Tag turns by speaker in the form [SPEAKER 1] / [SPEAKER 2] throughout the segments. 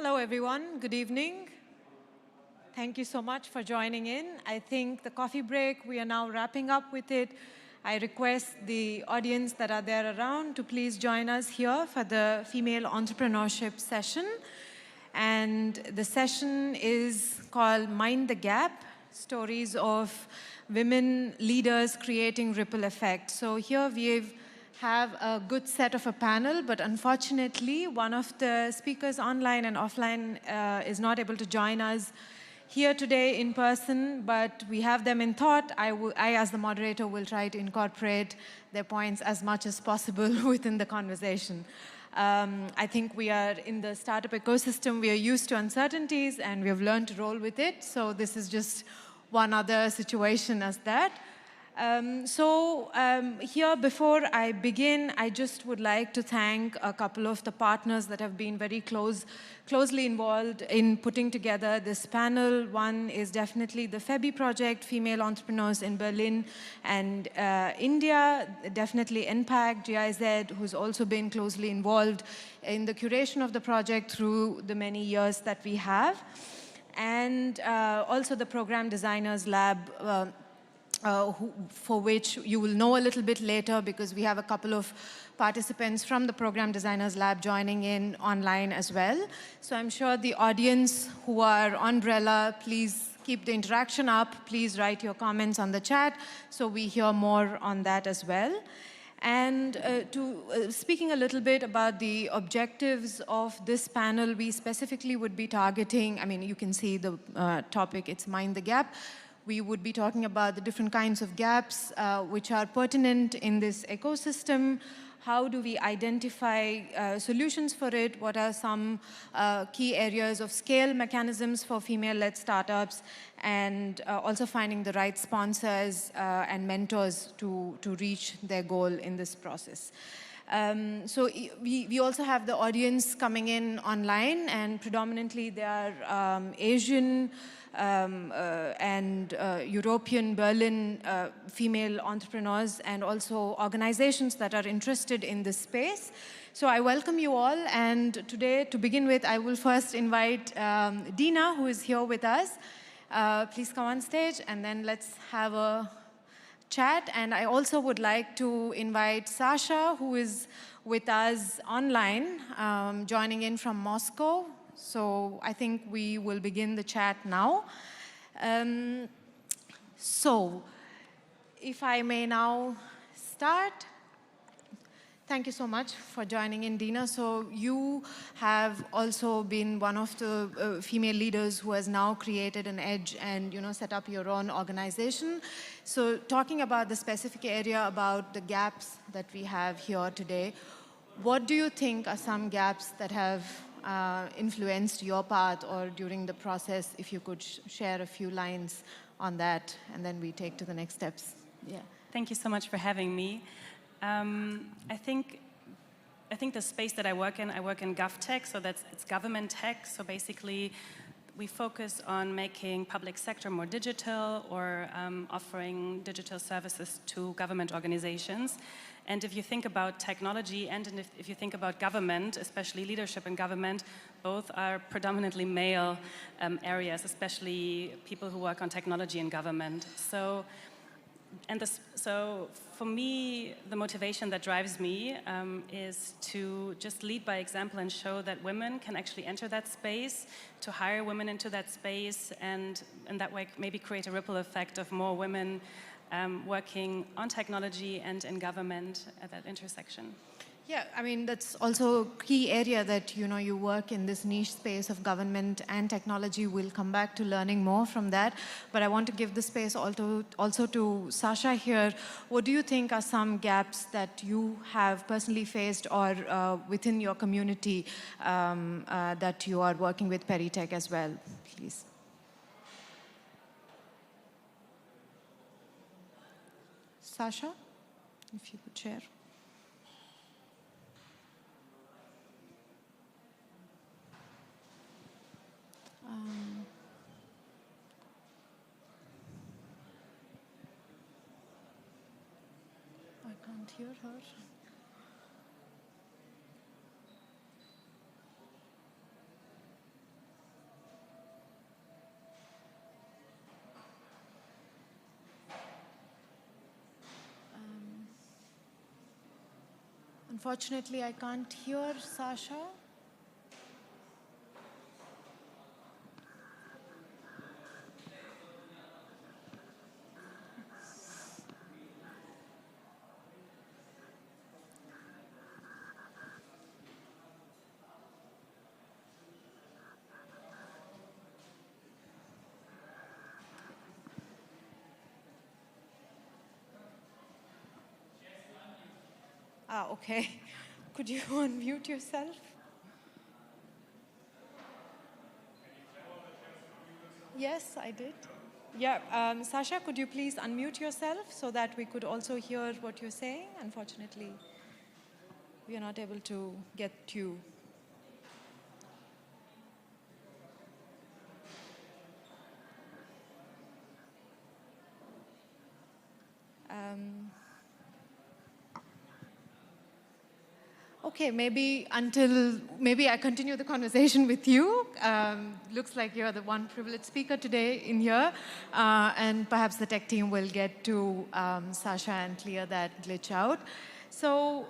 [SPEAKER 1] Hello, everyone. Good evening. Thank you so much for joining in. I think the coffee break, we are now wrapping up with it. I request the audience that are there around to please join us here for the female entrepreneurship session. And the session is called Mind the Gap, Stories of Women Leaders Creating Ripple Effect. So here we have a good set of a panel, but unfortunately, one of the speakers online and offline is not able to join us here today in person, but we have them in thought. I, as the moderator, will try to incorporate their points as much as possible within the conversation. I think we are in the startup ecosystem, we are used to uncertainties, and we have learned to roll with it. So this is just one other situation as that. Here, before I begin, I just would like to thank a couple of the partners that have been very closely involved in putting together this panel. One is definitely the FEBI project, Female Entrepreneurs in Berlin and India, definitely NPAC, GIZ, who's also been closely involved in the curation of the project through the many years that we have. And also the Program Designers Lab, for which you will know a little bit later, because we have a couple of participants from the Program Designers Lab joining in online as well. So I'm sure the audience who are umbrella, please keep the interaction up. Please write your comments on the chat so we hear more on that as well. And speaking a little bit about the objectives of this panel, we specifically would be targeting, I mean, you can see the topic, it's Mind the Gap. We would be talking about the different kinds of gaps which are pertinent in this ecosystem. How do we identify solutions for it? What are some key areas of scale mechanisms for female-led startups? And also finding the right sponsors and mentors to reach their goal in this process. So we also have the audience coming in online, and predominantly they are Asian, and European Berlin female entrepreneurs, and also organizations that are interested in this space. So I welcome you all, and today, to begin with, I will first invite Dina, who is here with us. Please come on stage, and then let's have a chat. And I also would like to invite Sasha, who is with us online, joining in from Moscow. So I think we will begin the chat now. So if I may now start. Thank you so much for joining in, Dina. So you have also been one of the female leaders who has now created an edge and set up your own organization. So talking about the specific area about the gaps that we have here today, what do you think are some gaps that have influenced your path or during the process? If you could share a few lines on that, and then we take to the next steps. Yeah.
[SPEAKER 2] Thank you so much for having me. I think the space that I work in GovTech, so it's government tech. So basically, we focus on making public sector more digital, or offering digital services to government organizations. And if you think about technology and if you think about government, especially leadership in government, both are predominantly male areas, especially people who work on technology in government. So for me, the motivation that drives me is to just lead by example and show that women can actually enter that space, to hire women into that space, and in that way maybe create a ripple effect of more women working on technology and in government at that intersection.
[SPEAKER 1] Yeah, I mean, that's also a key area that, you work in this niche space of government and technology. We'll come back to learning more from that. But I want to give the space also to Sasha here. What do you think are some gaps that you have personally faced or within your community that you are working with Peritech as well, please? Sasha, if you could share. I can't hear her. Unfortunately, I can't hear Sasha. Ah, okay. Could you unmute yourself? Yes, I did. Yeah, Sasha, could you please unmute yourself so that we could also hear what you're saying? Unfortunately, we are not able to get you. Okay, maybe I continue the conversation with you. Looks like you're the one privileged speaker today in here. And perhaps the tech team will get to Sasha and clear that glitch out. So,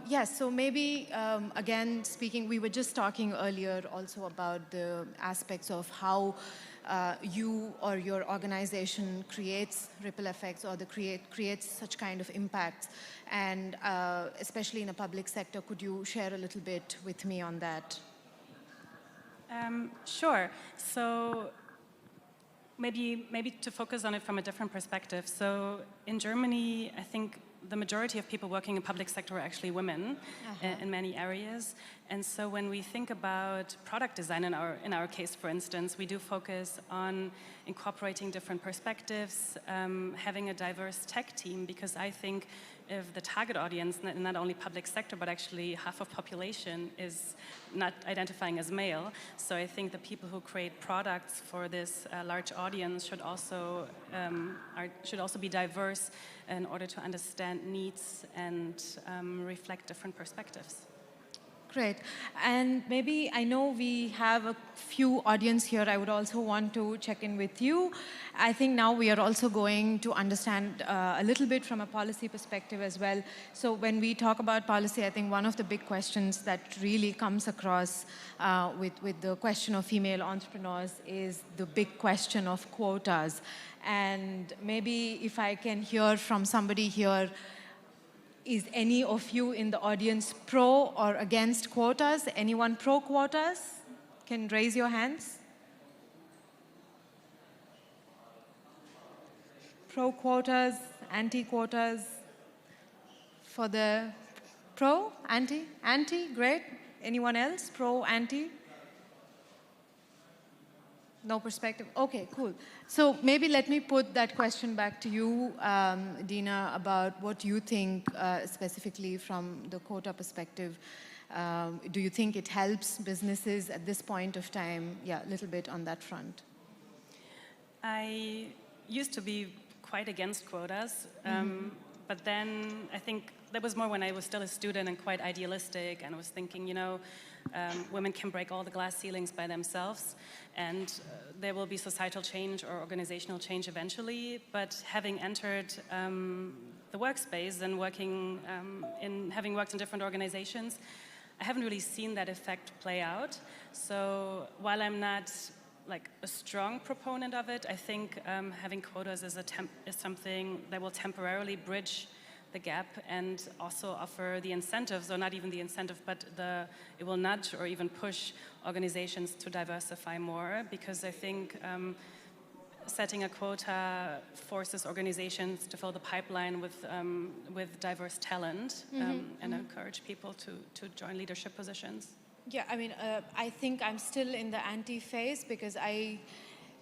[SPEAKER 1] yes, so maybe, again, we were just talking earlier also about the aspects of how you or your organization creates ripple effects or creates such kind of impacts. And especially in a public sector, could you share a little bit with me on that?
[SPEAKER 2] Sure. So maybe to focus on it from a different perspective. So in Germany, I think the majority of people working in public sector are actually women in many areas. And so when we think about product design in our case, for instance, we do focus on incorporating different perspectives, having a diverse tech team, because I think if the target audience, not only public sector, but actually half of population is not identifying as male. So I think the people who create products for this large audience should also be diverse in order to understand needs and reflect different perspectives.
[SPEAKER 1] Great. And maybe I know we have a few audience here. I would also want to check in with you. I think now we are also going to understand a little bit from a policy perspective as well. So when we talk about policy, I think one of the big questions that really comes across with the question of female entrepreneurs is the big question of quotas. And maybe if I can hear from somebody here, is any of you in the audience pro or against quotas? Anyone pro quotas? Can raise your hands. Pro quotas, anti quotas? For the pro, anti? Anti, great. Anyone else? Pro, anti? No perspective. Okay, cool. So maybe let me put that question back to you, Dina, about what you think specifically from the quota perspective. Do you think it helps businesses at this point of time? Yeah, a little bit on that front.
[SPEAKER 2] I used to be quite against quotas, but then I think that was more when I was still a student and quite idealistic, and I was thinking, women can break all the glass ceilings by themselves, and there will be societal change or organizational change eventually. But having entered the workspace and having worked in different organizations, I haven't really seen that effect play out. So while I'm not like a strong proponent of it, I think having quotas is something that will temporarily bridge the gap and also offer the incentives, or not even the incentive, but it will nudge or even push organizations to diversify more, because I think setting a quota forces organizations to fill the pipeline with diverse talent and encourage people to join leadership positions.
[SPEAKER 1] Yeah, I mean, I think I'm still in the anti phase, because I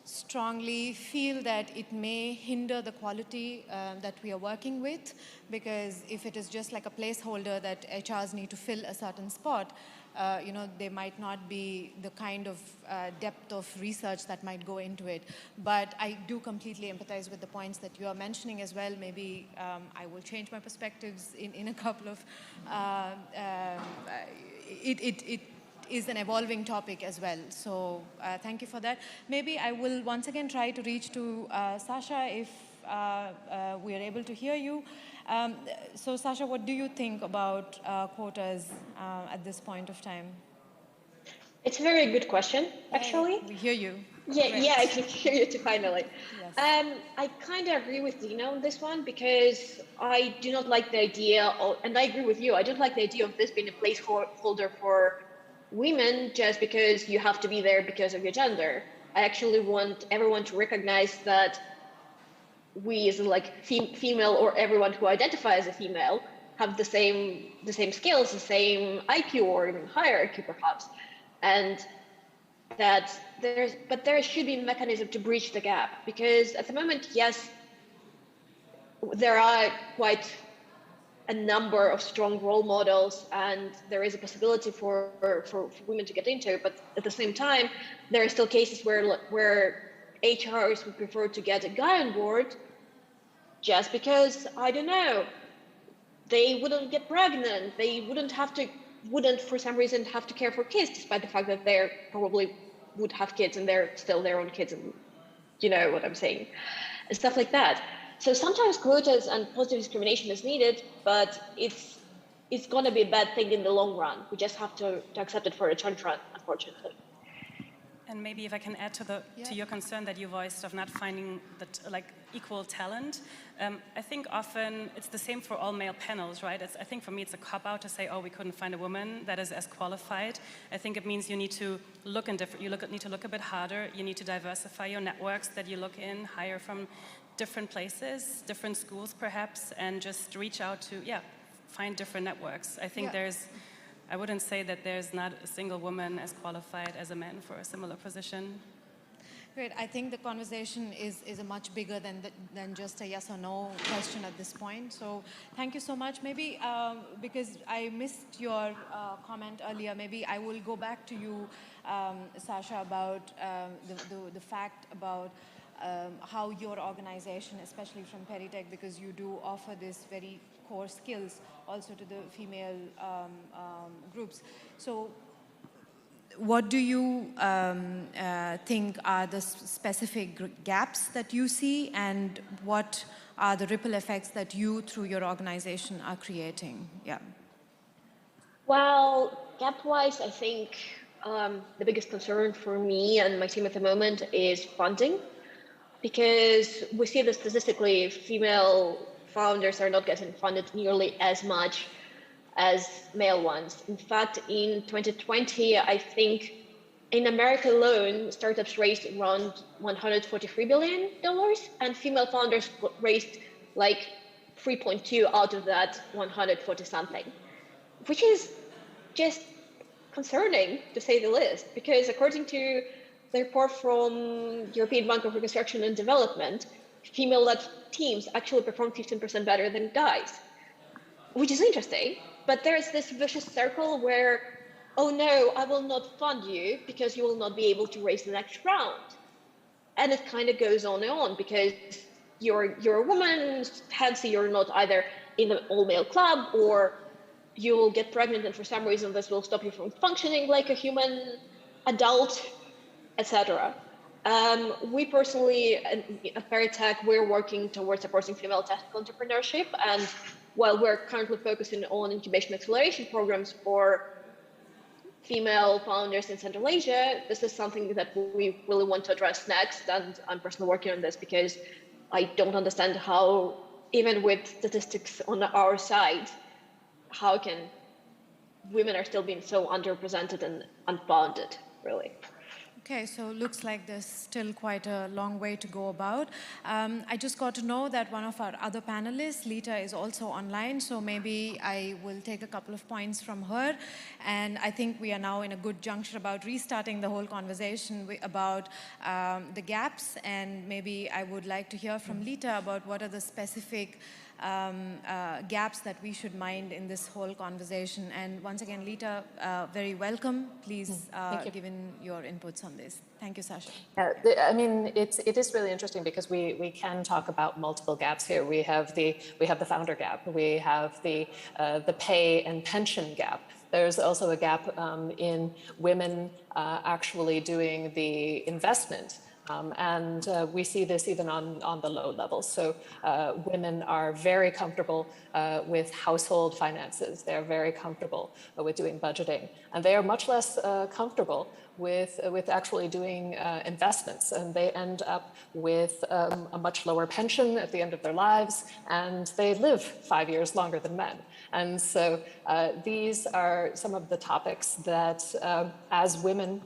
[SPEAKER 1] strongly feel that it may hinder the quality that we are working with, because if it is just like a placeholder that HRs need to fill a certain spot, there might not be the kind of depth of research that might go into it. But I do completely empathize with the points that you are mentioning as well. Maybe I will change my perspectives in a couple of, it is an evolving topic as well. So thank you for that. Maybe I will once again try to reach to Sasha if we are able to hear you. So Sasha, what do you think about quotas at this point of time?
[SPEAKER 3] It's a very good question, actually.
[SPEAKER 1] We hear you.
[SPEAKER 3] Yeah, I can hear you too, finally.
[SPEAKER 1] Yes.
[SPEAKER 3] I kind of agree with Dina on this one because I do not like the idea, and I agree with you, I don't like the idea of this being a placeholder for women just because you have to be there because of your gender. I actually want everyone to recognize that we as like female or everyone who identifies as a female have the same skills, the same IQ or even higher IQ perhaps. And that there should be a mechanism to bridge the gap, because at the moment, yes, there are quite a number of strong role models and there is a possibility for women to get into, but at the same time, there are still cases where HRs would prefer to get a guy on board just because, I don't know, they wouldn't get pregnant, they wouldn't for some reason have to care for kids, despite the fact that they probably would have kids and they're still their own kids, and you know what I'm saying, and stuff like that. So sometimes quotas and positive discrimination is needed, but it's going to be a bad thing in the long run. We just have to accept it for a short run, unfortunately.
[SPEAKER 2] And maybe if I can add to your concern that you voiced of not finding that equal talent, I think often it's the same for all male panels, right? I think for me it's a cop-out to say, oh, we couldn't find a woman that is as qualified. I think it means you need to look in need to look a bit harder. You need to diversify your networks that you look in, hire from different places, different schools perhaps, and just reach out to, find different networks. I think I wouldn't say that there's not a single woman as qualified as a man for a similar position.
[SPEAKER 1] Great. I think the conversation is a much bigger than just a yes or no question at this point. So thank you so much. Maybe because I missed your comment earlier, maybe I will go back to you, Sasha, about the fact about how your organization, especially from Peritech, because you do offer this very core skills also to the female groups. So what do you think are the specific gaps that you see, and what are the ripple effects that you, through your organization, are creating? Yeah.
[SPEAKER 3] Well, gap-wise, I think the biggest concern for me and my team at the moment is funding, because we see that statistically female founders are not getting funded nearly as much as male ones. In fact, in 2020, I think in America alone, startups raised around $143 billion, and female founders raised like 3.2 out of that 140 something, which is just concerning to say the least, because according to the report from European Bank of Reconstruction and Development, female-led teams actually perform 15% better than guys, which is interesting. But there's this vicious circle where, oh no, I will not fund you because you will not be able to raise the next round. And it kind of goes on and on, because you're a woman, hence you're not either in an all-male club, or you will get pregnant and for some reason this will stop you from functioning like a human adult, etc. We personally, at Peritech, we're working towards supporting female technical entrepreneurship, and while we're currently focusing on incubation acceleration programs for female founders in Central Asia, this is something that we really want to address next, and I'm personally working on this because I don't understand how, even with statistics on our side, how can women are still being so underrepresented and unfunded, really.
[SPEAKER 1] Okay, so looks like there's still quite a long way to go about. I just got to know that one of our other panelists, Lita, is also online, so maybe I will take a couple of points from her. And I think we are now in a good juncture about restarting the whole conversation about the gaps, and maybe I would like to hear from Lita about what are the specific gaps that we should mind in this whole conversation. And once again, Lita, very welcome. Please give in your inputs on this. Thank you, Sasha.
[SPEAKER 4] I mean, it is really interesting because we can talk about multiple gaps here. We have the founder gap. We have the pay and pension gap. There's also a gap in women actually doing the investment We see this even on the low levels. So women are very comfortable with household finances. They're very comfortable with doing budgeting. And they are much less comfortable with actually doing investments. And they end up with a much lower pension at the end of their lives. And they live 5 years longer than men. And so these are some of the topics that as women,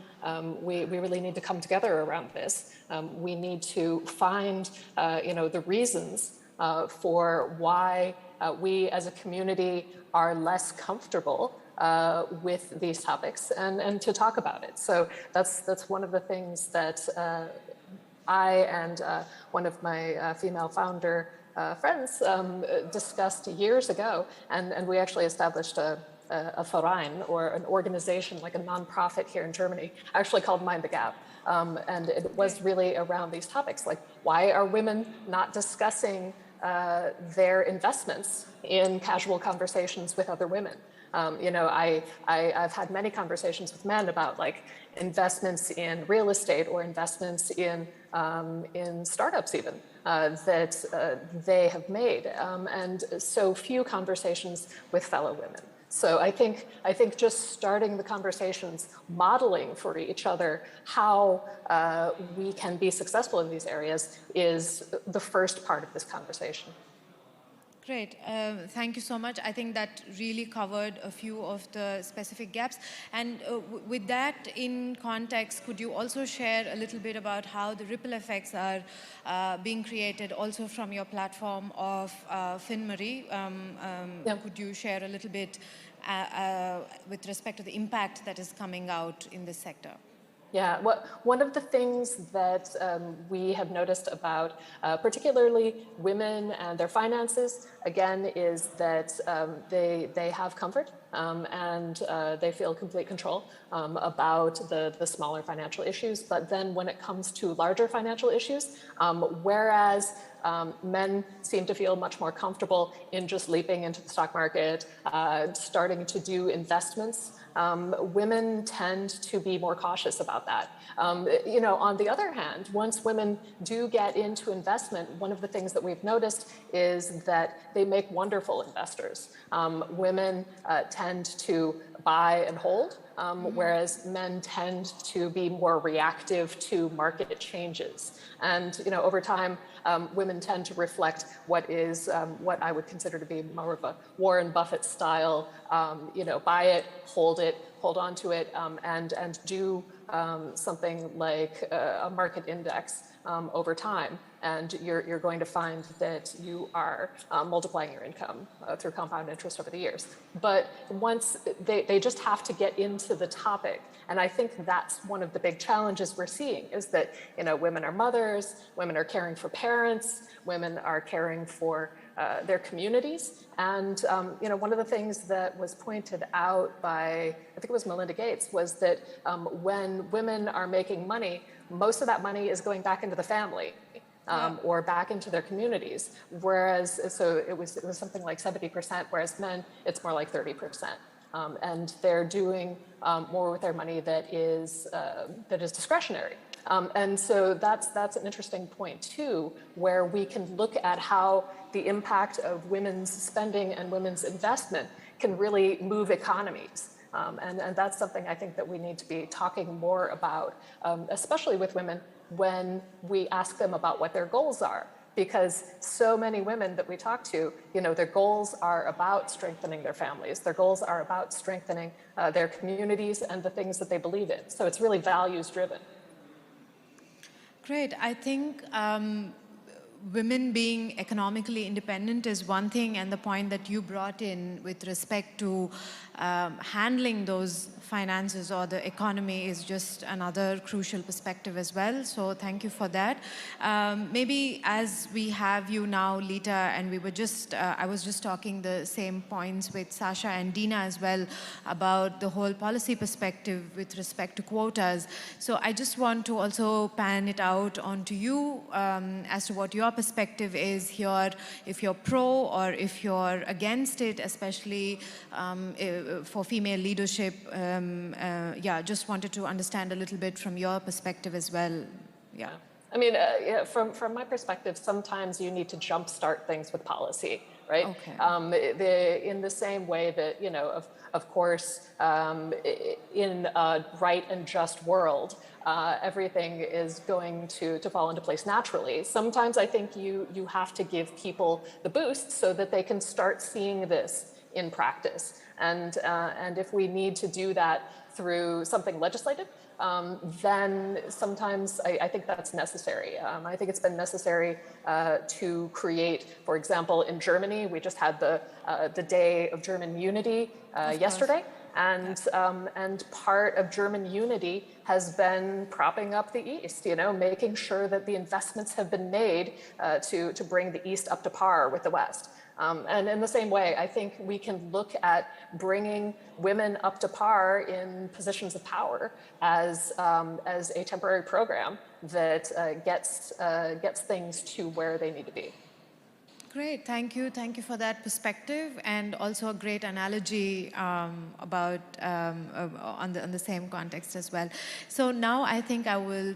[SPEAKER 4] we really need to come together around this. We need to find, the reasons for why we as a community are less comfortable with these topics and to talk about it. So that's one of the things that I and one of my female founder friends discussed years ago, and we actually established a Verein, or an organization, like a nonprofit here in Germany, actually called Mind the Gap. And it was really around these topics, like why are women not discussing their investments in casual conversations with other women? I've had many conversations with men about like investments in real estate or investments in startups even that they have made, and so few conversations with fellow women. So I think just starting the conversations, modeling for each other how we can be successful in these areas is the first part of this conversation.
[SPEAKER 1] Great. Thank you so much. I think that really covered a few of the specific gaps. And with that in context, could you also share a little bit about how the ripple effects are being created also from your platform of FinMarie?
[SPEAKER 4] Yeah.
[SPEAKER 1] Could you share a little bit with respect to the impact that is coming out in this sector?
[SPEAKER 4] Yeah, one of the things that we have noticed about particularly women and their finances, again, is that they have comfort and they feel complete control about the smaller financial issues. But then when it comes to larger financial issues, whereas men seem to feel much more comfortable in just leaping into the stock market, starting to do investments, women tend to be more cautious about that. On the other hand, once women do get into investment, one of the things that we've noticed is that they make wonderful investors. Women tend to buy and hold, whereas men tend to be more reactive to market changes. And over time, women tend to reflect what is what I would consider to be more of a Warren Buffett style, buy it, hold on to it, and do something like a market index over time. And you're going to find that you are multiplying your income through compound interest over the years. But once they just have to get into the topic. And I think that's one of the big challenges we're seeing, is that women are mothers, women are caring for parents, women are caring for their communities. And one of the things that was pointed out by, I think it was Melinda Gates, was that when women are making money, most of that money is going back into the family. Or back into their communities, so it was something like 70%, whereas men, it's more like 30%. And they're doing more with their money that is discretionary. And so that's an interesting point too, where we can look at how the impact of women's spending and women's investment can really move economies. And that's something I think that we need to be talking more about, especially with women, when we ask them about what their goals are. Because so many women that we talk to, their goals are about strengthening their families. Their goals are about strengthening their communities and the things that they believe in. So it's really values driven.
[SPEAKER 1] Great. I think women being economically independent is one thing, and the point that you brought in with respect to handling those finances or the economy is just another crucial perspective as well. So thank you for that. Maybe as we have you now, Lita, and we were just, I was just talking the same points with Sasha and Dina as well about the whole policy perspective with respect to quotas. So I just want to also pan it out onto you as to what your perspective is here, if you're pro or if you're against it, especially for female leadership.
[SPEAKER 4] Yeah.
[SPEAKER 1] Just wanted to understand a little bit from your perspective as well. Yeah.
[SPEAKER 4] I mean, yeah, from my perspective, sometimes you need to jumpstart things with policy, right?
[SPEAKER 1] Okay.
[SPEAKER 4] In the same way that, of course, in a right and just world, everything is going to fall into place naturally. Sometimes I think you have to give people the boost so that they can start seeing this in practice. And if we need to do that through something legislative, then sometimes I think that's necessary. I think it's been necessary to create, for example, in Germany, we just had the Day of German Unity yesterday. And part of German unity has been propping up the East, making sure that the investments have been made to bring the East up to par with the West. And in the same way, I think we can look at bringing women up to par in positions of power as a temporary program that gets things to where they need to be.
[SPEAKER 1] Great, thank you. Thank you for that perspective, and also a great analogy about on the same context as well. So now I think I will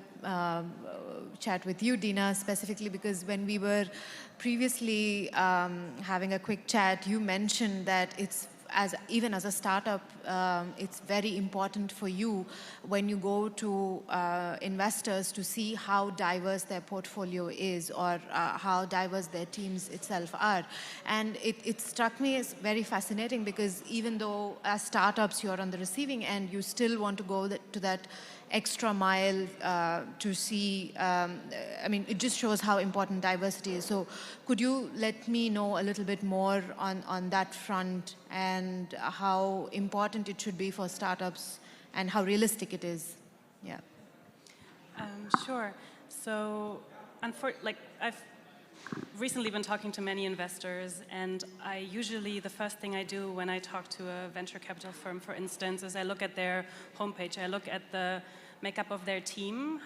[SPEAKER 1] chat with you, Dina, specifically because when we were previously having a quick chat, you mentioned that even as a startup, it's very important for you when you go to investors to see how diverse their portfolio is, or how diverse their teams itself are. And it struck me as very fascinating because even though as startups you're on the receiving end, you still want to go to that extra mile to see, I mean, it just shows how important diversity is. So could you let me know a little bit more on that front, and how important it should be for startups and how realistic it is? Yeah.
[SPEAKER 2] Sure. So, I've recently been talking to many investors, and the first thing I do when I talk to a venture capital firm, for instance, is I look at their homepage. I look at the makeup of their team,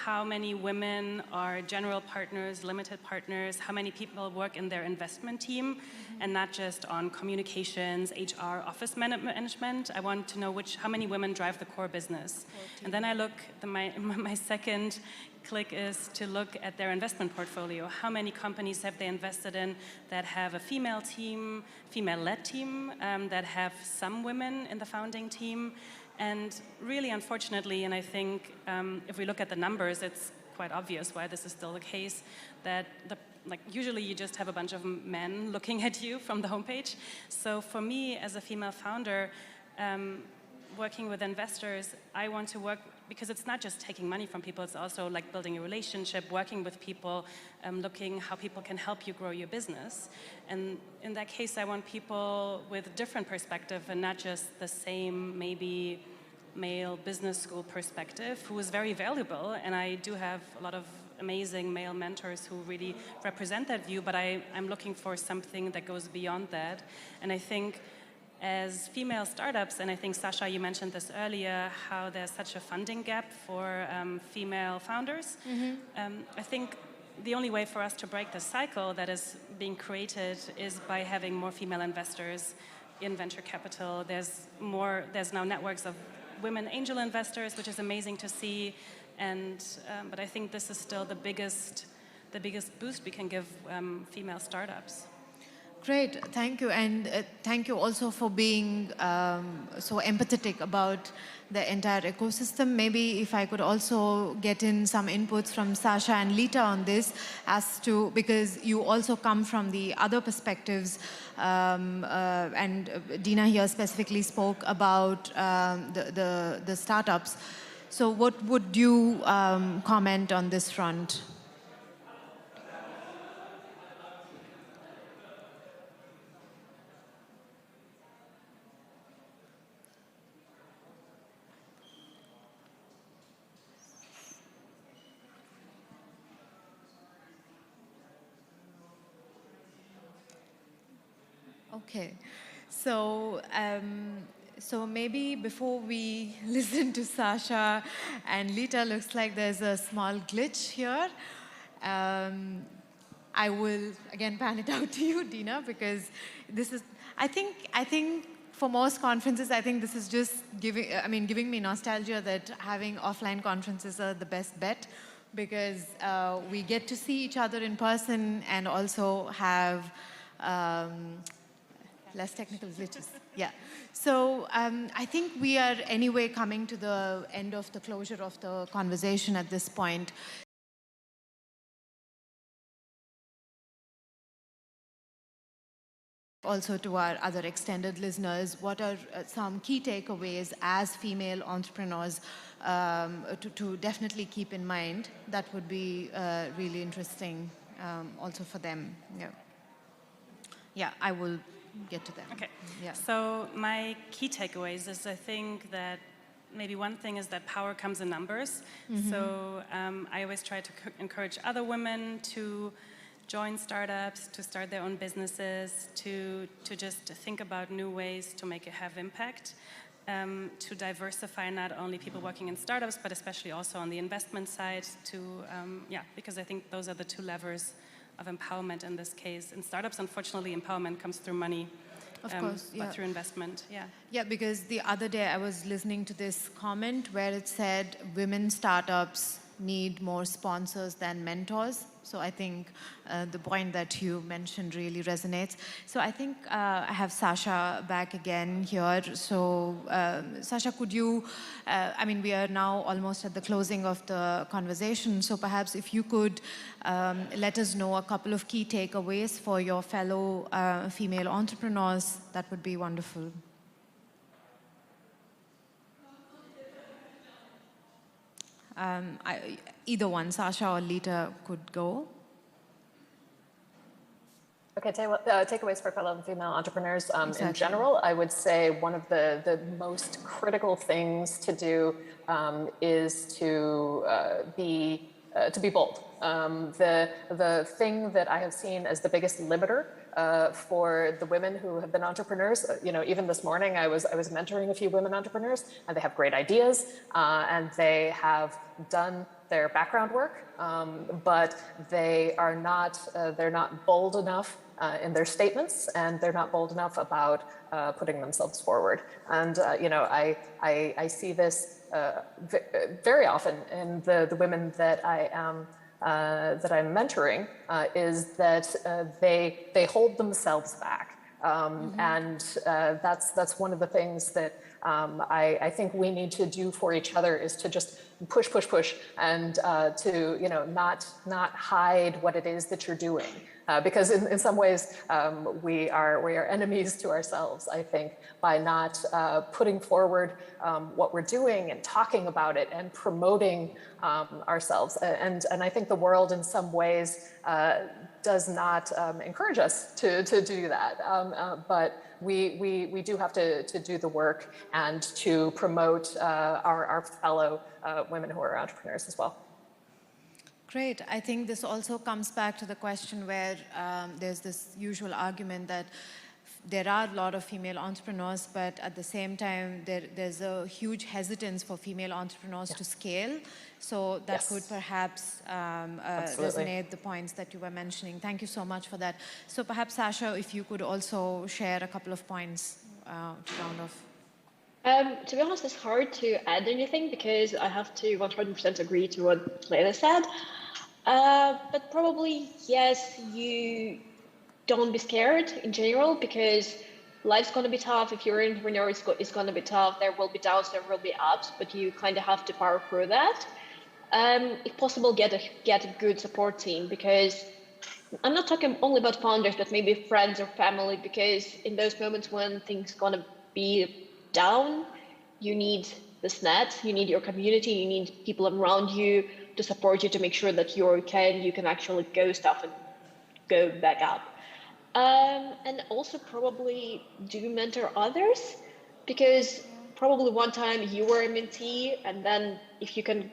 [SPEAKER 2] how many women are general partners, limited partners, how many people work in their investment team, and not just on communications, HR, office management. I want to know how many women drive the core business. And then I look, my second click is to look at their investment portfolio. How many companies have they invested in that have a female team, female-led team, that have some women in the founding team? And really, unfortunately, and I think if we look at the numbers, it's quite obvious why this is still the case, that usually you just have a bunch of men looking at you from the homepage. So for me, as a female founder, working with investors, I want to work, because it's not just taking money from people, it's also like building a relationship, working with people, looking how people can help you grow your business. And in that case, I want people with a different perspective and not just the same, maybe male business school perspective, who is very valuable. And I do have a lot of amazing male mentors who really represent that view, but I'm looking for something that goes beyond that. And I think as female startups, and I think, Sasha, you mentioned this earlier, how there's such a funding gap for female founders. I think the only way for us to break the cycle that is being created is by having more female investors in venture capital. There's now networks of women angel investors, which is amazing to see. And but I think this is still the biggest boost we can give female startups.
[SPEAKER 1] Great, thank you, and thank you also for being so empathetic about the entire ecosystem. Maybe if I could also get in some inputs from Sasha and Lita on this, because you also come from the other perspectives, and Dina here specifically spoke about the startups. So what would you comment on this front? Okay, so maybe before we listen to Sasha and Lita, looks like there's a small glitch here. I will again pan it out to you, Dina, because this is, I think for most conferences, I think this is just giving me nostalgia that having offline conferences are the best bet because we get to see each other in person and also have less technical glitches. Yeah. So I think we are anyway coming to the end of the closure of the conversation at this point. Also to our other extended listeners, what are some key takeaways as female entrepreneurs to definitely keep in mind? That would be really interesting also for them. Yeah. Yeah, I will get to them.
[SPEAKER 2] Okay.
[SPEAKER 1] Yeah.
[SPEAKER 2] So my key takeaways is I think that maybe one thing is that power comes in numbers. So I always try to encourage other women to join startups, to start their own businesses, to just think about new ways to make it have impact, to diversify not only people working in startups, but especially also on the investment side, because I think those are the two levers of empowerment in this case. In startups, unfortunately, empowerment comes through money.
[SPEAKER 1] Of course, yeah.
[SPEAKER 2] But through investment, yeah.
[SPEAKER 1] Yeah, because the other day I was listening to this comment where it said women startups need more sponsors than mentors. So I think the point that you mentioned really resonates. So I think I have Sasha back again here. So Sasha, could you, we are now almost at the closing of the conversation. So perhaps if you could let us know a couple of key takeaways for your fellow female entrepreneurs, that would be wonderful. Either one, Sasha or Lita, could go.
[SPEAKER 4] Okay, takeaways for fellow female entrepreneurs. In general, I would say one of the most critical things to do is to be bold. The thing that I have seen as the biggest limiter for the women who have been entrepreneurs, even this morning I was mentoring a few women entrepreneurs, and they have great ideas, and they have done their background work, but they are not they're not bold enough in their statements, and they're not bold enough about putting themselves forward. And I see this very often in the women that I am that I'm mentoring, is that they hold themselves back, and that's one of the things that I think we need to do for each other, is to just push, and to not hide what it is that you're doing. Because in some ways we are enemies to ourselves, I think, by not putting forward what we're doing and talking about it and promoting ourselves. And I think the world in some ways does not encourage us to do that. But we do have to do the work and to promote our fellow women who are entrepreneurs as well.
[SPEAKER 1] Great. I think this also comes back to the question where there's this usual argument that there are a lot of female entrepreneurs, but at the same time, there's a huge hesitance for female entrepreneurs to scale. So that could perhaps resonate the points that you were mentioning. Thank you so much for that. So perhaps, Sasha, if you could also share a couple of points to round off.
[SPEAKER 3] To be honest, it's hard to add anything because I have to 100% agree to what Leila said. But probably, yes, you don't be scared in general, because life's going to be tough. If you're an entrepreneur, it's going to be tough. There will be downs, there will be ups, but you kind of have to power through that. If possible, get a good support team, because I'm not talking only about founders, but maybe friends or family, because in those moments when things are going to be down, you need this net, you need your community, you need people around you to support you, to make sure that you're okay and you can actually go stuff and go back up. And also probably do mentor others, because probably one time you were a mentee, and then if you can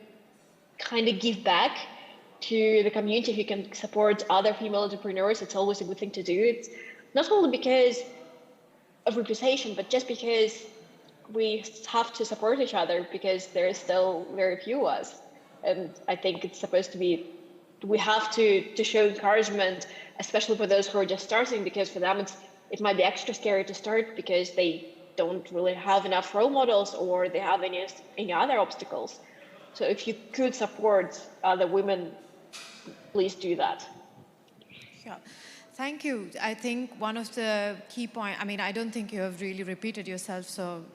[SPEAKER 3] kind of give back to the community, if you can support other female entrepreneurs, it's always a good thing to do. It's not only because of reputation, but just because we have to support each other, because there is still very few of us. And I think it's supposed to be, we have to show encouragement, especially for those who are just starting, because for them it might be extra scary to start because they don't really have enough role models, or they have any other obstacles. So if you could support other women, please do that.
[SPEAKER 1] Yeah. Thank you. I think one of the key points, I mean, I don't think you have really repeated yourself, so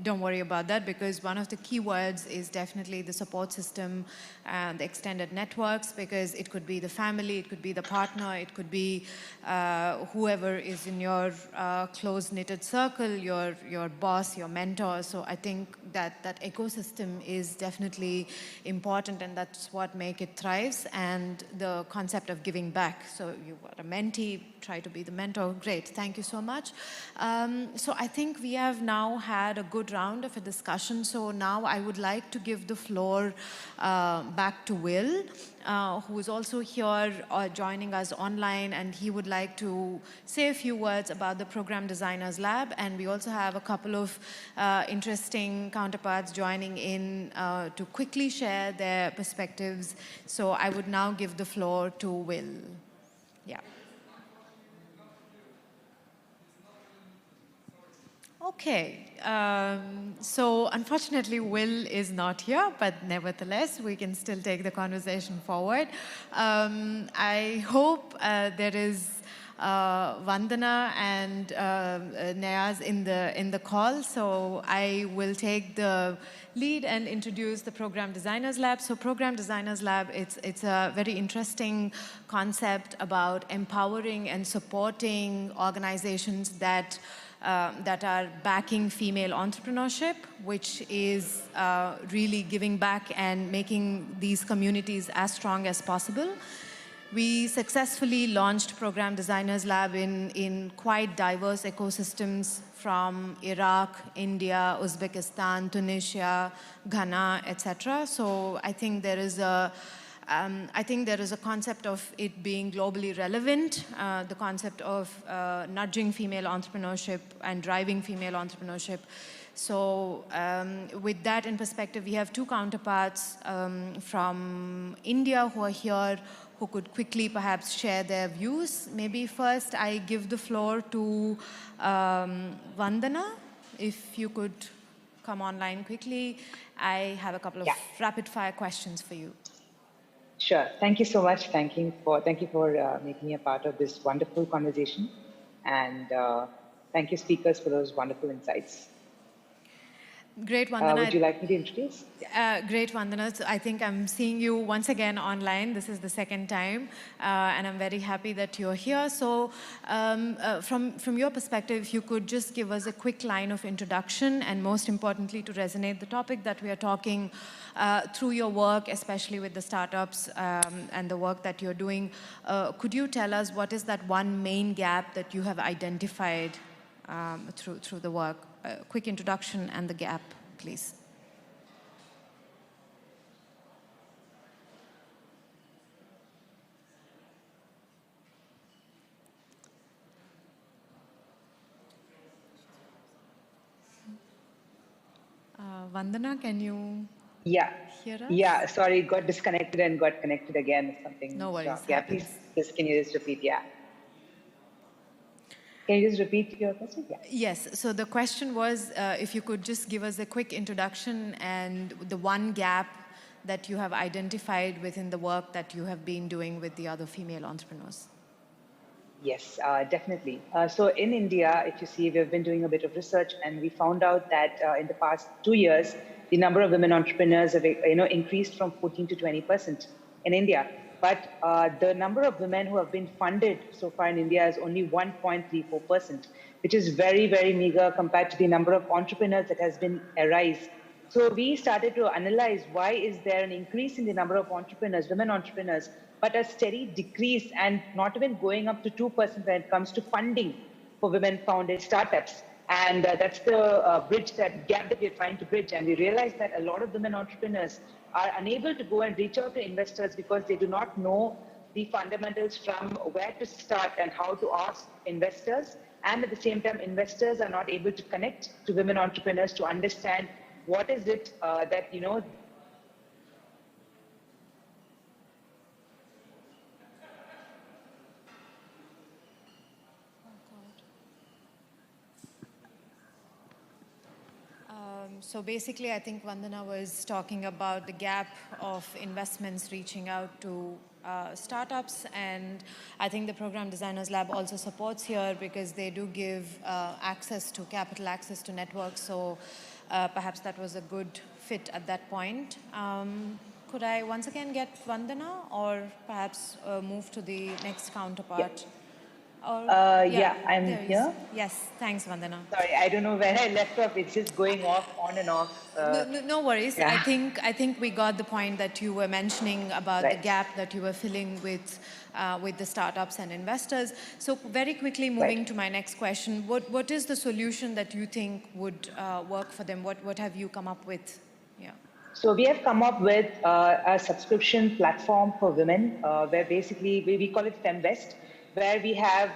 [SPEAKER 1] don't worry about that, because one of the key words is definitely the support system and the extended networks, because it could be the family, it could be the partner, it could be whoever is in your close-knitted circle, your boss, your mentor. So I think that ecosystem is definitely important, and that's what makes it thrive. And the concept of giving back. So you've got a mentee, try to be the mentor. Great, thank you so much. So I think we have now had a good round of a discussion. So now I would like to give the floor back to Will, who is also here joining us online, and he would like to say a few words about the Program Designers Lab. And we also have a couple of interesting counterparts joining in to quickly share their perspectives. So I would now give the floor to Will. Yeah. Okay, so unfortunately Will is not here, but nevertheless we can still take the conversation forward. I hope there is Vandana and Nayaz in the call, so I will take the lead and introduce the Program Designers Lab. So Program Designers Lab, it's a very interesting concept about empowering and supporting organizations that are backing female entrepreneurship, which is really giving back and making these communities as strong as possible. We successfully launched Program Designers Lab in quite diverse ecosystems from Iraq, India, Uzbekistan, Tunisia, Ghana, etc. So I think there is a concept of it being globally relevant, the concept of nudging female entrepreneurship and driving female entrepreneurship. So with that in perspective, we have two counterparts from India who are here, who could quickly perhaps share their views. Maybe first I give the floor to Vandana, if you could come online quickly. I have a couple of rapid fire questions for you.
[SPEAKER 5] Sure. Thank you so much. Thank you for making me a part of this wonderful conversation, and thank you, speakers, for those wonderful insights.
[SPEAKER 1] Great, Vandana.
[SPEAKER 5] Would you like me to introduce?
[SPEAKER 1] Great, Vandana. So I think I'm seeing you once again online. This is the second time, and I'm very happy that you're here. So from your perspective, if you could just give us a quick line of introduction, and most importantly, to resonate the topic that we are talking through your work, especially with the startups and the work that you're doing. Could you tell us what is that one main gap that you have identified through the work? Quick introduction and the gap, please. Vandana, can you hear us?
[SPEAKER 5] Yeah, sorry, got disconnected and got connected again. Something.
[SPEAKER 1] No worries.
[SPEAKER 5] Yeah, please, can you just repeat? Yeah. Can you just repeat your question? Yeah.
[SPEAKER 1] Yes, so the question was if you could just give us a quick introduction and the one gap that you have identified within the work that you have been doing with the other female entrepreneurs.
[SPEAKER 5] Yes, definitely. So in India, if you see, we've been doing a bit of research, and we found out that in the past 2 years, the number of women entrepreneurs have increased from 14 to 20% in India. But the number of women who have been funded so far in India is only 1.34%, which is very, very meager compared to the number of entrepreneurs that has been a rise. So we started to analyze why is there an increase in the number of entrepreneurs, women entrepreneurs, but a steady decrease and not even going up to 2% when it comes to funding for women-founded startups. And that's the gap that we're trying to bridge. And we realized that a lot of women entrepreneurs are unable to go and reach out to investors because they do not know the fundamentals from where to start and how to ask investors. And at the same time, investors are not able to connect to women entrepreneurs to understand what is it that,
[SPEAKER 1] So basically, I think Vandana was talking about the gap of investments reaching out to startups, and I think the Program Designers Lab also supports here because they do give access to capital, access to networks, so perhaps that was a good fit at that point. Could I once again get Vandana, or perhaps move to the next counterpart? Or,
[SPEAKER 5] Yeah, I'm
[SPEAKER 1] there is.
[SPEAKER 5] here.
[SPEAKER 1] Yes, thanks, Vandana.
[SPEAKER 5] Sorry, I don't know where I left off. It's just going off, on and off.
[SPEAKER 1] No worries.
[SPEAKER 5] Yeah.
[SPEAKER 1] I think we got the point that you were mentioning about the
[SPEAKER 5] Right.
[SPEAKER 1] gap that you were filling with the startups and investors. So very quickly, moving
[SPEAKER 5] Right.
[SPEAKER 1] to my next question, what is the solution that you think would work for them? What have you come up with? Yeah.
[SPEAKER 5] So we have come up with a subscription platform for women, where basically we call it FemVest, where we have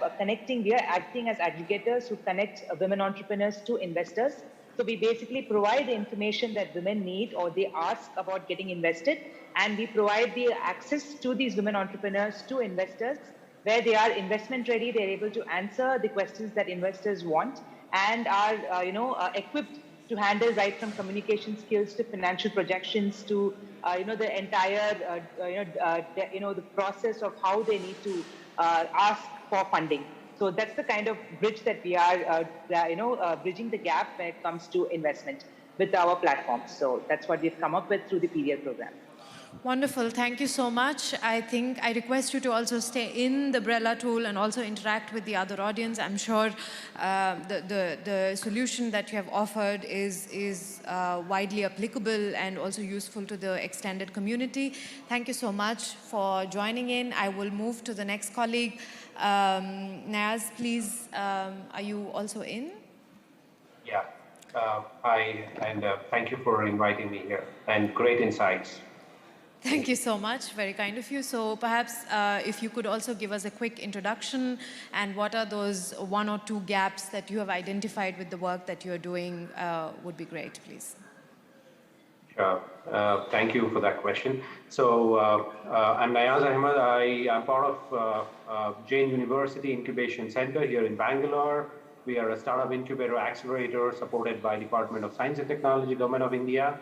[SPEAKER 5] we are acting as aggregators who connect women entrepreneurs to investors. So we basically provide the information that women need or they ask about getting invested, and we provide the access to these women entrepreneurs to investors, where they are investment ready, they're able to answer the questions that investors want, and are equipped to handle right from communication skills to financial projections to the entire the process of how they need to ask for funding. So that's the kind of bridge that we are bridging the gap when it comes to investment with our platforms. So that's what we've come up with through the PDL program.
[SPEAKER 1] Wonderful. Thank you so much. I think I request you to also stay in the Brella tool and also interact with the other audience. I'm sure the solution that you have offered is widely applicable and also useful to the extended community. Thank you so much for joining in. I will move to the next colleague. Naz, please, are you also in?
[SPEAKER 6] Yeah. Hi, and thank you for inviting me here, and great insights.
[SPEAKER 1] Thank you so much. Very kind of you. So perhaps if you could also give us a quick introduction and what are those one or two gaps that you have identified with the work that you're doing would be great, please.
[SPEAKER 6] Sure. Thank you for that question. So I'm Nayaz Ahmed. I am part of Jain University Incubation Center here in Bangalore. We are a startup incubator accelerator supported by Department of Science and Technology, Government of India.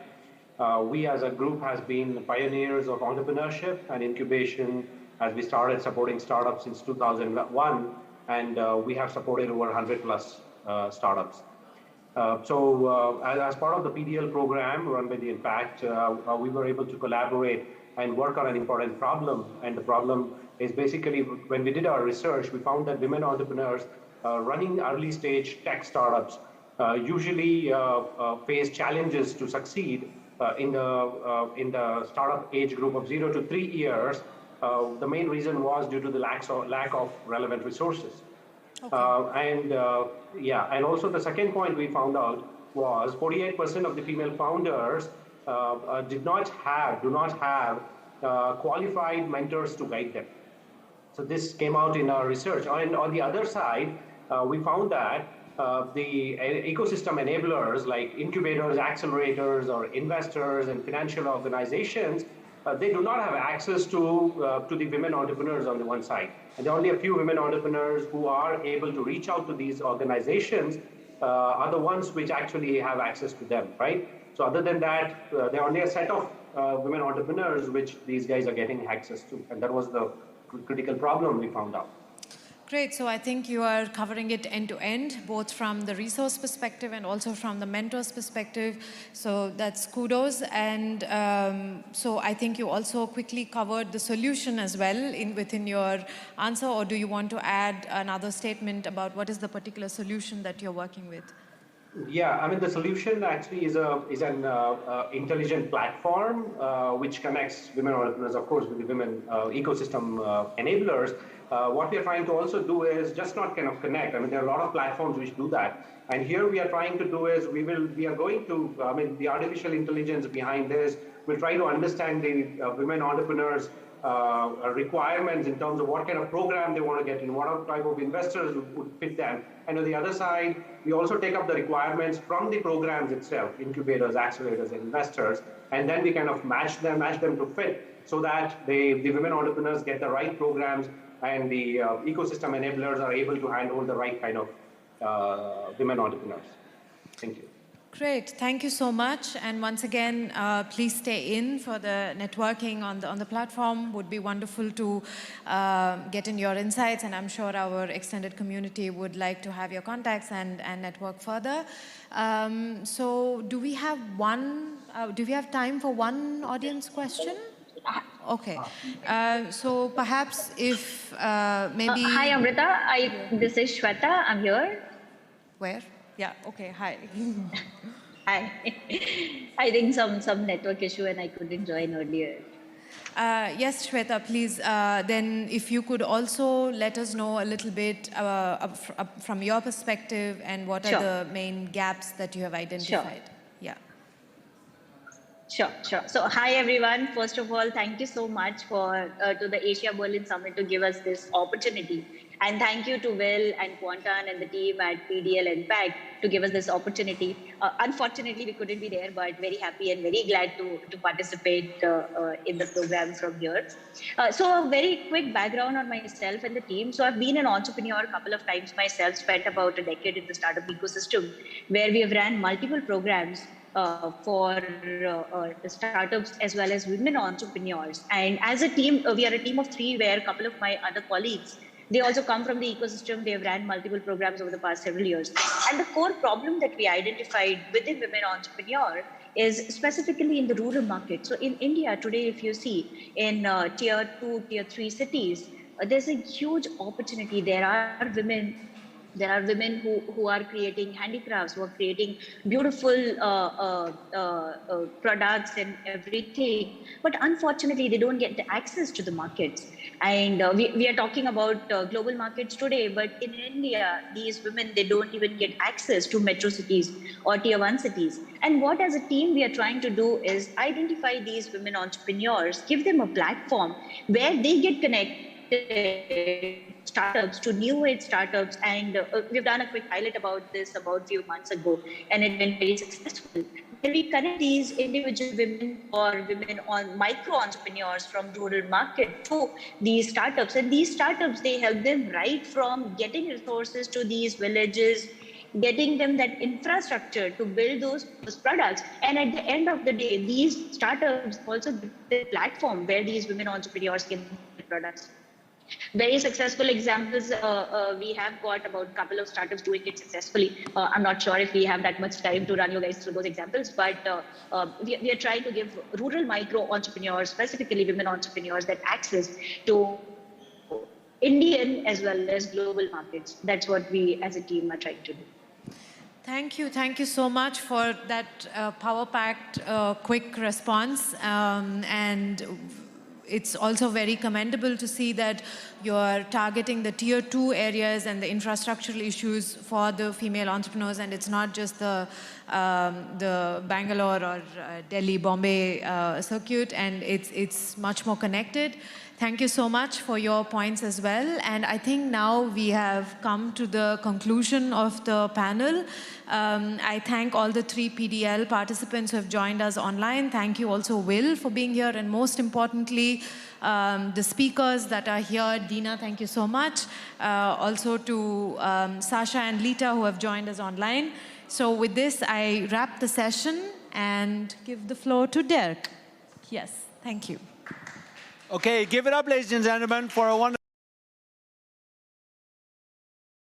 [SPEAKER 6] We as a group has been pioneers of entrepreneurship and incubation as we started supporting startups since 2001, and we have supported over 100 plus startups. As part of the PDL program run by the Impact, we were able to collaborate and work on an important problem. And the problem is basically when we did our research, we found that women entrepreneurs running early stage tech startups usually face challenges to succeed in the startup age group of 0 to 3 years. The main reason was due to the lack of relevant resources. Okay. And also the second point we found out was 48% of the female founders do not have qualified mentors to guide them. So this came out in our research. And on the other side, we found that the ecosystem enablers like incubators, accelerators, or investors and financial organizations, they do not have access to the women entrepreneurs on the one side. And there are only a few women entrepreneurs who are able to reach out to these organizations are the ones which actually have access to them, right? So other than that, there are only a set of women entrepreneurs which these guys are getting access to. And that was the critical problem we found out.
[SPEAKER 1] Great. So I think you are covering it end to end, both from the resource perspective and also from the mentor's perspective. So that's kudos. And so I think you also quickly covered the solution as well within your answer, or do you want to add another statement about what is the particular solution that you're working with?
[SPEAKER 6] Yeah, I mean, the solution actually is an intelligent platform which connects women entrepreneurs, of course, with the women ecosystem enablers. What we are trying to also do is just not kind of connect. I mean, there are a lot of platforms which do that. And here we are trying to do is we are going to, I mean, the artificial intelligence behind this will try to understand the women entrepreneurs requirements in terms of what kind of program they want to get in, what type of investors would fit them. And on the other side, we also take up the requirements from the programs itself, incubators, accelerators, and investors, and then we kind of match them to fit so that the women entrepreneurs get the right programs and the ecosystem enablers are able to handle the right kind of women entrepreneurs. Thank you.
[SPEAKER 1] Great, thank you so much. And once again, please stay in for the networking on the platform. Would be wonderful to get in your insights, and I'm sure our extended community would like to have your contacts and network further. So do we have time for one audience question? Okay, so perhaps if maybe...
[SPEAKER 7] Hi Amrita, this is Shweta, I'm here.
[SPEAKER 1] Where? Yeah, okay, hi.
[SPEAKER 7] Hi. I think some network issue and I couldn't join earlier.
[SPEAKER 1] Yes, Shweta, please, then if you could also let us know a little bit from your perspective and what are the main gaps that you have identified. Yeah.
[SPEAKER 7] Sure. So hi everyone. First of all, thank you so much to the Asia Berlin Summit to give us this opportunity. And thank you to Will and Quantan and the team at PDL and PAC to give us this opportunity. Unfortunately, we couldn't be there, but very happy and very glad to participate in the program from here. So a very quick background on myself and the team. So I've been an entrepreneur a couple of times myself, spent about a decade in the startup ecosystem, where we have ran multiple programs for startups as well as women entrepreneurs. And as a team, we are a team of 3 where a couple of my other colleagues, they also come from the ecosystem. They have ran multiple programs over the past several years. And the core problem that we identified within women entrepreneur is specifically in the rural market. So in India today, if you see in tier 2, tier 3 cities, there's a huge opportunity. There are women who are creating handicrafts, who are creating beautiful products and everything. But unfortunately, they don't get the access to the markets. And we are talking about global markets today, but in India, these women, they don't even get access to metro cities or tier 1 cities. And what as a team we are trying to do is identify these women entrepreneurs, give them a platform where they get connected startups, to new age startups, and we've done a quick pilot about this about a few months ago, and it's been very successful. When we connect these individual women or women on micro entrepreneurs from rural market to these startups, and these startups, they help them right from getting resources to these villages, getting them that infrastructure to build those products, and at the end of the day, these startups also the platform where these women entrepreneurs can build products. Very successful examples. We have got about a couple of startups doing it successfully. I'm not sure if we have that much time to run you guys through those examples, but we are trying to give rural micro entrepreneurs, specifically women entrepreneurs, that access to Indian as well as global markets. That's what we as a team are trying to do.
[SPEAKER 1] Thank you so much for that power-packed, quick response. And it's also very commendable to see that you're targeting the tier 2 areas and the infrastructural issues for the female entrepreneurs, and it's not just the Bangalore or Delhi, Bombay circuit, and it's much more connected. Thank you so much for your points as well. And I think now we have come to the conclusion of the panel. I thank all the 3 PDL participants who have joined us online. Thank you also, Will, for being here. And most importantly, the speakers that are here. Dina, thank you so much. Also to Sasha and Lita, who have joined us online. So with this, I wrap the session and give the floor to Dirk. Yes, thank you.
[SPEAKER 8] Okay, give it up, ladies and gentlemen, for a wonderful